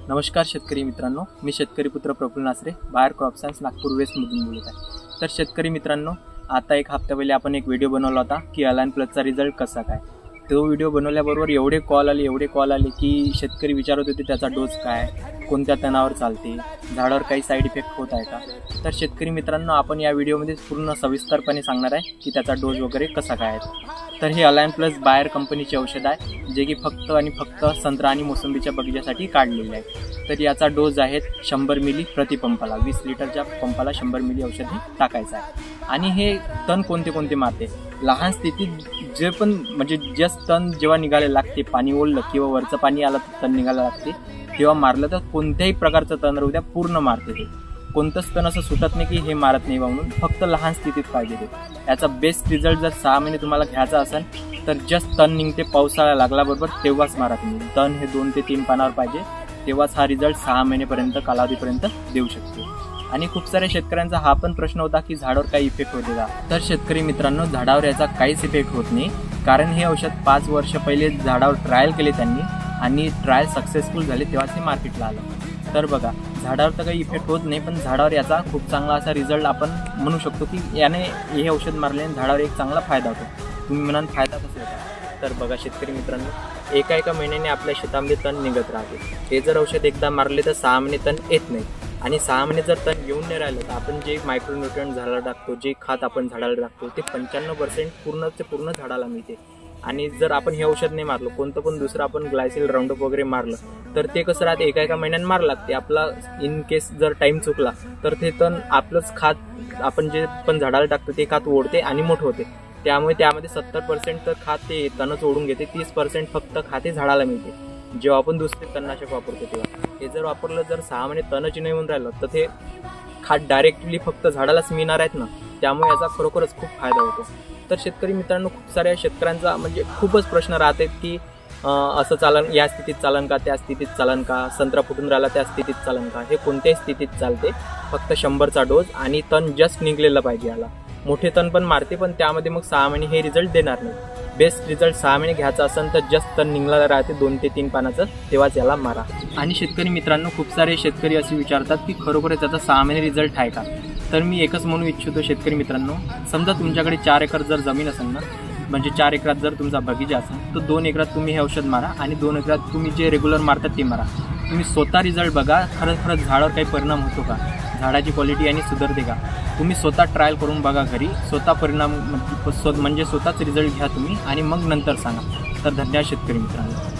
नमस्कार शेतकरी मित्रांनो, मी शेतकरी पुत्र Praful Nasare, Bayer crop science Nagpur वेस्टमधून बोलत आहे। तर शेतकरी मित्रांनो, आता एक हफ्ता पहिले आपण एक व्हिडिओ बनवला होता की अलाइन प्लसचा रिझल्ट कसा काय। तो व्हिडिओ बनवल्याबरोबर एवढे कॉल आले की शेतकरी विचारत होते त्याचा डोस काय, कोणत्या तणावर चालते, झाडावर काही साईड इफेक्ट होत आहे का। तर शेतकरी मित्रांनो, आपण या व्हिडिओमध्ये पूर्ण सविस्तरपणे सांगणार आहे की त्याचा डोस वगैरे कसा काय आहे। तर हे अलाइन प्लस बायर कंपनीचे औषध आहे, जे की फक्त आणि फक्त संत्रा आणि मोसंबीच्या बगीच्यासाठी काढलेले आहे। तर याचा डोस आहे 100 मिली प्रति पंपाला, 20 लिटरच्या पंपाला 100 मिली औषध हे टाकायचं आहे। आणि हे तण कोणते कोणते मारते, लहान स्थितीत जे पण म्हणजे जस्ट तण जेव्हा निघायला लागते, पाणी ओढलं किंवा वरचं पाणी आलं तर तण निघायला लागते, तेव्हा मारलं तर कोणत्याही प्रकारचं तण राहू द्या पूर्ण मारते ते। कोणतंच तण असं सुटत नाही की हे मारत नाही म्हणून, फक्त लहान स्थितीत पाहिजे ते। याचा बेस्ट रिझल्ट जर 6 महिने तुम्हाला घ्यायचा असेल तर जस्ट तण निघते पावसाळा लागल्याबरोबर तेव्हाच मारा तुम्ही। तण हे 2 ते 3 पानावर पाहिजे, तेव्हाच हा रिझल्ट 6 महिनेपर्यंत कालावधीपर्यंत देऊ शकतो। आणि खूप साऱ्या शेतकऱ्यांचा हा पण प्रश्न होता की झाडावर काही इफेक्ट होते का। तर शेतकरी मित्रांनो, झाडावर याचा काहीच इफेक्ट होत नाही, कारण हे औषध 5 वर्ष पहिले झाडावर ट्रायल केले त्यांनी आणि ट्रायल सक्सेसफुल झाले तेव्हाच हे मार्केटला आलं। तर बघा, झाडावर तर काही इफेक्ट होत नाही, पण झाडावर याचा खूप चांगला असा रिझल्ट आपण म्हणू शकतो की याने हे औषध मारल्याने झाडावर एक चांगला फायदा होतो। तुम्ही म्हणाल फायदा कसा होता, तर बघा शेतकरी मित्रांनो, एका महिन्याने आपल्या शेतामध्ये तण निघत राहते। हे जर औषध एकदा मारले तर 6 महिने तण येत नाही, आणि 6 महिने जर तण येऊन नाही राहिलं तर आपण जे मायक्रोन्यूट्रिएंट झाडाला टाकतो, जे खत आपण झाडाला टाकतो, ते 95% पूर्णचे पूर्ण झाडाला मिळते। आणि जर आपण हे औषध नाही मारलं, कोणतं पण दुसरं आपण ग्लायसिल राऊंडअप वगैरे मारलं तर ते कसं राहते, एका महिन्यात मारलं लागते। आपला इन केस जर टाइम चुकला तर ते तण आपलंच खात आपण जे पण झाडाला टाकतो ते खात ओढते आणि मोठं होते। त्यामुळे त्यामध्ये 70% तर खात ते तणच ओढून घेते, 30% फक्त खाते झाडाला मिळते। जेव्हा आपण दुसरे तणनाशक वापरतो तेव्हा हे जर वापरलं, जर 6 महिने तणच नाही होऊन राहिलं तर ते खात डायरेक्टली फक्त झाडालाच मिळणार आहेत ना, त्यामुळे याचा खरोखरच खूप फायदा होतो। तर शेतकरी मित्रांनो, खूप साऱ्या शेतकऱ्यांचा म्हणजे खूपच प्रश्न राहतात की असं चालन, या स्थितीत चालन का, त्या स्थितीत चालन का, संत्रा फुटून राहिला त्या स्थितीत चालन का। हे कोणत्याही स्थितीत चालते, फक्त 100चा डोस आणि तण जस्ट निघलेलं पाहिजे। याला मोठे तण पण मारते, पण त्यामध्ये मग 6 महिने हे रिझल्ट देणार नाही। बेस्ट रिझल्ट 6 महिने घ्यायचा असेल तर जस्ट तण निघाला राहते 2 ते 3 पानाचं, तेव्हाच याला मारा। आणि शेतकरी मित्रांनो, खूप सारे शेतकरी असे विचारतात की खरोखरच त्याचा 6 महिने रिझल्ट आहे का। तर मी एकच म्हणू इच्छितो शेतकरी मित्रांनो, समजा तुमच्याकडे 4 एकर जर जमीन असेल ना, म्हणजे 4 एकरात जर तुमचा बगीचा असेल तर 2 एकरात तुम्ही हे औषध मारा आणि 2 एकरात तुम्ही जे रेग्युलर मारतात ते मारा। तुम्ही स्वतः रिझल्ट बघा, खरंच झाडावर काही परिणाम होतो का, झाडाची क्वालिटी आणि सुधारते का। तुम्ही स्वतः ट्रायल करून बघा घरी, स्वतः परिणाम म्हणजे स्वतःच रिझल्ट घ्या तुम्ही आणि मग नंतर सांगा। तर धन्यवाद शेतकरी मित्रांनो।